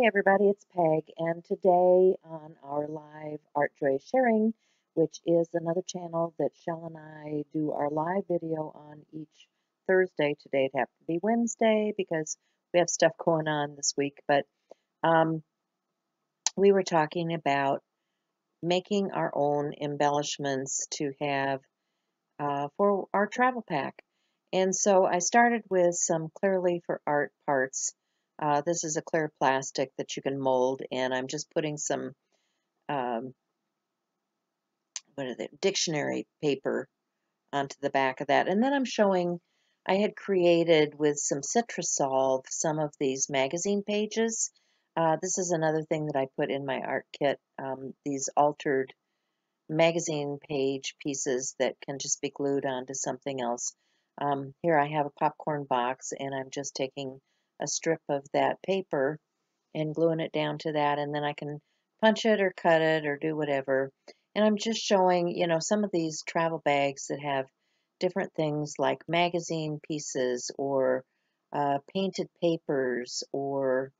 Hey everybody, it's Peg, and today on our live Art Joy Sharing, which is another channel that Shell and I do our live video on each Thursday. Today it'd have to be Wednesday because we have stuff going on this week, but we were talking about making our own embellishments to have for our travel pack. And so I started with some Clearly for Art parts. This is a clear plastic that you can mold, and I'm just putting some dictionary paper onto the back of that. And then I'm showing I had created with some Citrusolve some of these magazine pages. This is another thing that I put in my art kit, these altered magazine page pieces that can just be glued onto something else. Here I have a popcorn box, and I'm just taking a strip of that paper and gluing it down to that, and then I can punch it or cut it or do whatever. And I'm just showing, some of these travel bags that have different things like magazine pieces or painted papers or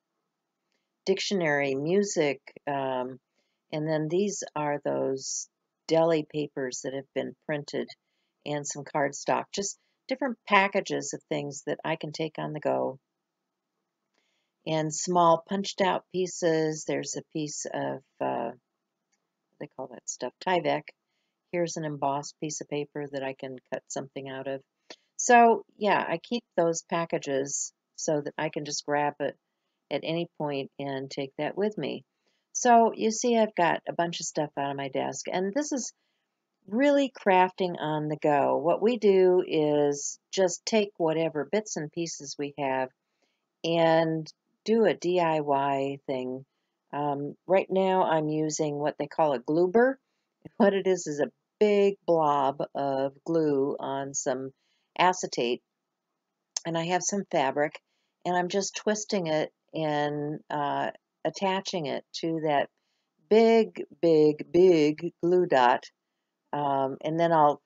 dictionary, music, and then these are those deli papers that have been printed and some cardstock, just different packages of things that I can take on the go. And small punched out pieces. There's a piece of, what do they call that stuff? Tyvek. Here's an embossed piece of paper that I can cut something out of. So yeah, I keep those packages so that I can just grab it at any point and take that with me. So you see I've got a bunch of stuff out of my desk, and this is really crafting on the go. What we do is just take whatever bits and pieces we have and do a DIY thing. Right now I'm using what they call a gluber. What it is a big blob of glue on some acetate, and I have some fabric, and I'm just twisting it and attaching it to that big glue dot, and then I'll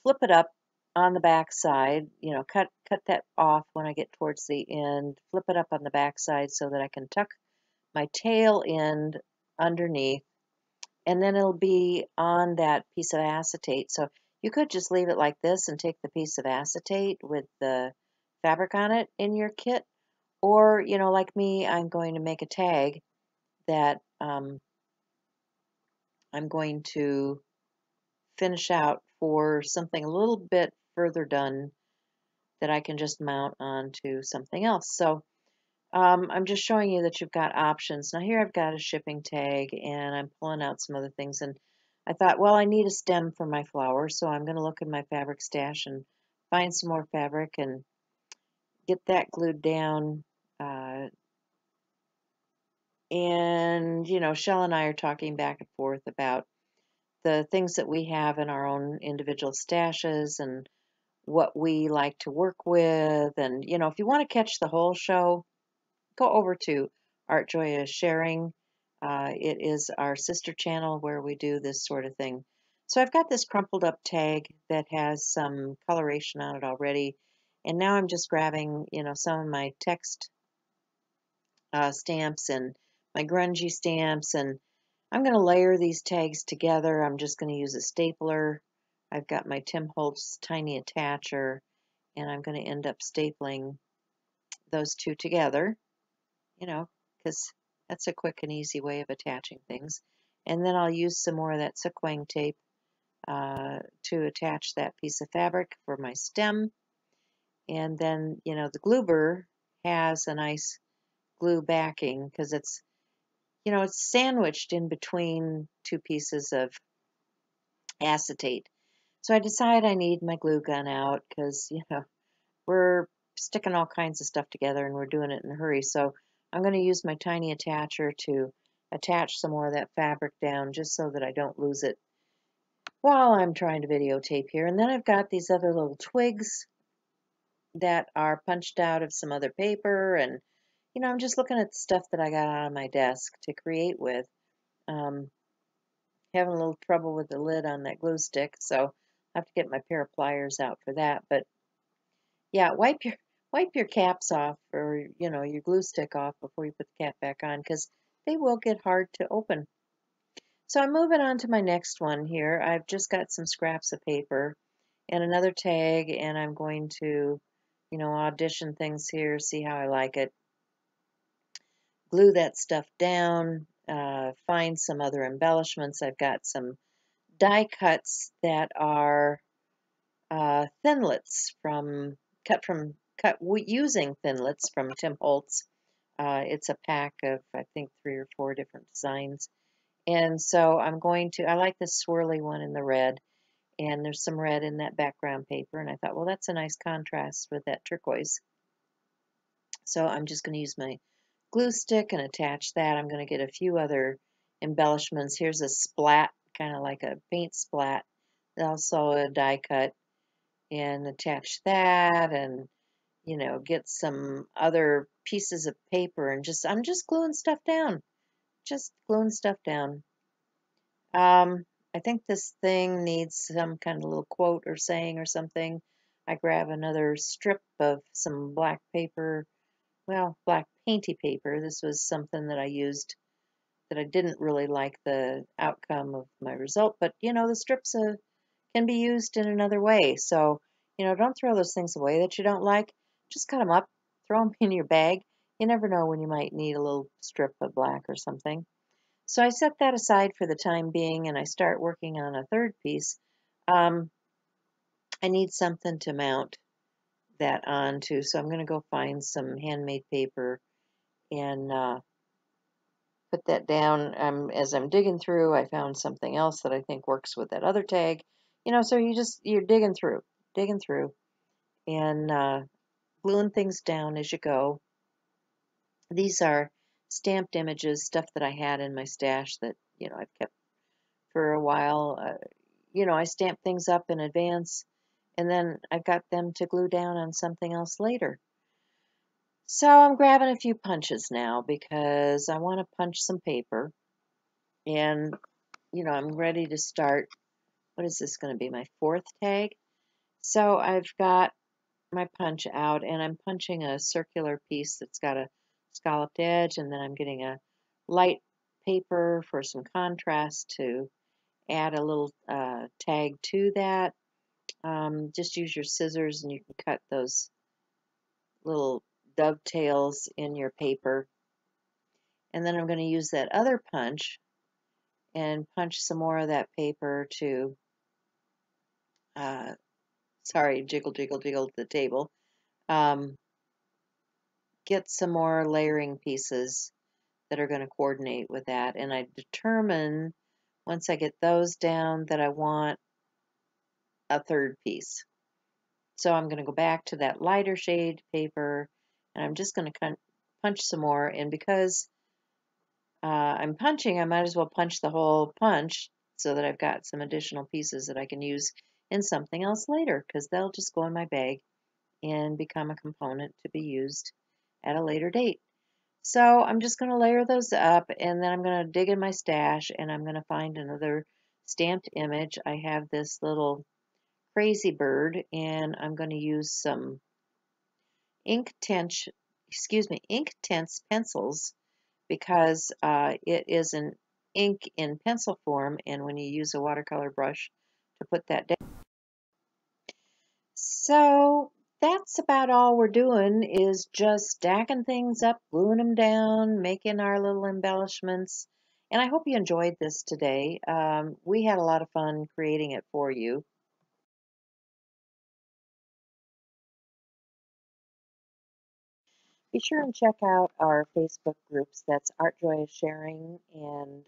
flip it up on the back side, cut that off when I get towards the end, flip it up on the back side so that I can tuck my tail end underneath, and then it'll be on that piece of acetate. So you could just leave it like this and take the piece of acetate with the fabric on it in your kit, or, like me, I'm going to make a tag that I'm going to finish out for something a little bit further done that I can just mount onto something else. So I'm just showing you that you've got options. Now here I've got a shipping tag, and I'm pulling out some other things, and I thought, well, I need a stem for my flower, so I'm going to look in my fabric stash and find some more fabric and get that glued down. And, Shell and I are talking back and forth about the things that we have in our own individual stashes and what we like to work with. And, if you want to catch the whole show, go over to Art Joy Sharing. It is our sister channel where we do this sort of thing. So I've got this crumpled up tag that has some coloration on it already. And now I'm just grabbing, some of my text stamps and my grungy stamps, and I'm going to layer these tags together. I'm just going to use a stapler. I've got my Tim Holtz tiny attacher, and I'm going to end up stapling those two together, because that's a quick and easy way of attaching things. And then I'll use some more of that sequin tape to attach that piece of fabric for my stem. And then, the gluber has a nice glue backing because it's, it's sandwiched in between two pieces of acetate. So I decide I need my glue gun out because, we're sticking all kinds of stuff together and we're doing it in a hurry. So I'm going to use my tiny attacher to attach some more of that fabric down just so that I don't lose it while I'm trying to videotape here. And then I've got these other little twigs that are punched out of some other paper, and I'm just looking at the stuff that I got on my desk to create with. Having a little trouble with the lid on that glue stick, so I have to get my pair of pliers out for that. But yeah, wipe wipe your caps off or, your glue stick off before you put the cap back on because they will get hard to open. So I'm moving on to my next one here. I've just got some scraps of paper and another tag, and I'm going to, audition things here, see how I like it. Glue that stuff down, find some other embellishments. I've got some die cuts that are thinlits using thinlits from Tim Holtz. It's a pack of, I think, 3 or 4 different designs. And so I like this swirly one in the red, and there's some red in that background paper, and I thought, well, that's a nice contrast with that turquoise. So I'm just going to use my glue stick and attach that. I'm going to get a few other embellishments. Here's a splat, kind of like a paint splat, also a die cut, and attach that, and get some other pieces of paper, and I'm just gluing stuff down. Just gluing stuff down. I think this thing needs some kind of little quote or saying or something. I grab another strip of some black paper, well, black painty paper. This was something that I used that I didn't really like the outcome of my result, but the strips can be used in another way. So, don't throw those things away that you don't like. Just cut them up, throw them in your bag. You never know when you might need a little strip of black or something. So I set that aside for the time being, and I start working on a third piece. I need something to mount that onto, so I'm going to go find some handmade paper and put that down. As I'm digging through, I found something else that I think works with that other tag. So you're digging through, and gluing things down as you go. These are stamped images, stuff that I had in my stash that I've kept for a while. I stamp things up in advance, and then I've got them to glue down on something else later. So I'm grabbing a few punches now because I want to punch some paper, and I'm ready to start. What is this going to be, my 4th tag? So I've got my punch out, and I'm punching a circular piece that's got a scalloped edge, and then I'm getting a light paper for some contrast to add a little tag to that. Just use your scissors and you can cut those little dovetails in your paper. And then I'm going to use that other punch and punch some more of that paper to, jiggle, jiggle, jiggle to the table. Get some more layering pieces that are going to coordinate with that. And I determine, once I get those down, that I want a third piece. So I'm going to go back to that lighter shade paper, and I'm just going to punch some more. And because I'm punching, I might as well punch the whole punch so that I've got some additional pieces that I can use in something else later, because they'll just go in my bag and become a component to be used at a later date. So I'm just going to layer those up, and then I'm going to dig in my stash, and I'm going to find another stamped image. I have this little crazy bird, and I'm going to use some ink tense pencils, because it is an ink in pencil form, and when you use a watercolor brush to put that down. So that's about all we're doing, is just stacking things up, gluing them down, making our little embellishments. And I hope you enjoyed this today. We had a lot of fun creating it for you. Be sure and check out our Facebook groups. That's Art Joy is Sharing and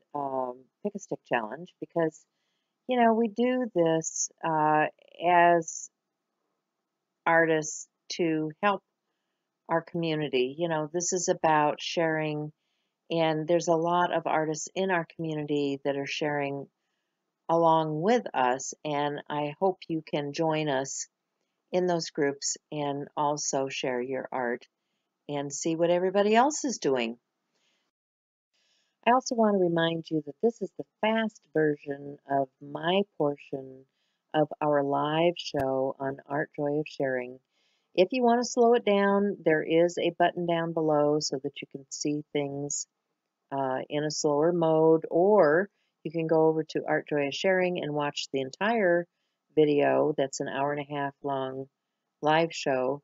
Pick a Stick Challenge, because we do this as artists to help our community. This is about sharing, and there's a lot of artists in our community that are sharing along with us, and I hope you can join us in those groups and also share your art and see what everybody else is doing. I also want to remind you that this is the fast version of my portion of our live show on Art Joy of Sharing. If you want to slow it down, there is a button down below so that you can see things in a slower mode, or you can go over to Art Joyous Sharing and watch the entire video. That's an hour and a half long live show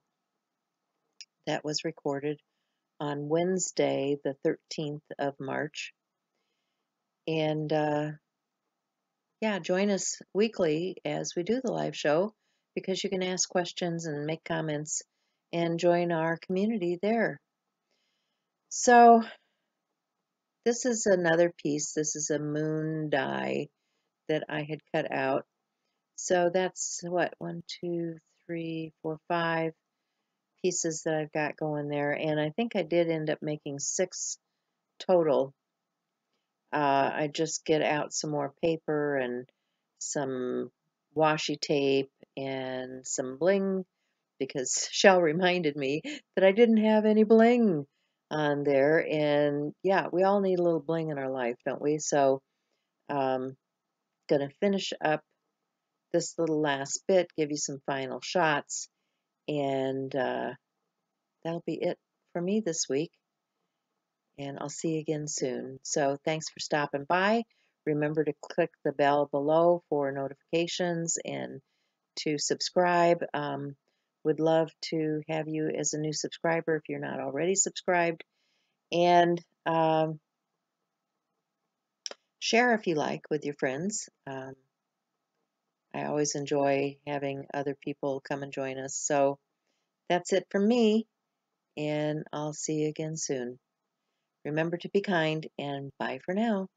that was recorded on Wednesday, the 13th of March. And yeah, join us weekly as we do the live show, because you can ask questions and make comments and join our community there. So this is another piece. This is a moon die that I had cut out. So that's what, 1, 2, 3, 4, 5 pieces that I've got going there. And I think I did end up making 6 total. I just get out some more paper and some washi tape and some bling, because Shell reminded me that I didn't have any bling on there. And yeah, we all need a little bling in our life, don't we? So gonna finish up this little last bit, give you some final shots, and that'll be it for me this week. And I'll see you again soon. So thanks for stopping by. Remember to click the bell below for notifications and to subscribe. Would love to have you as a new subscriber if you're not already subscribed. And share if you like with your friends. I always enjoy having other people come and join us. So that's it from me, and I'll see you again soon. Remember to be kind, and bye for now.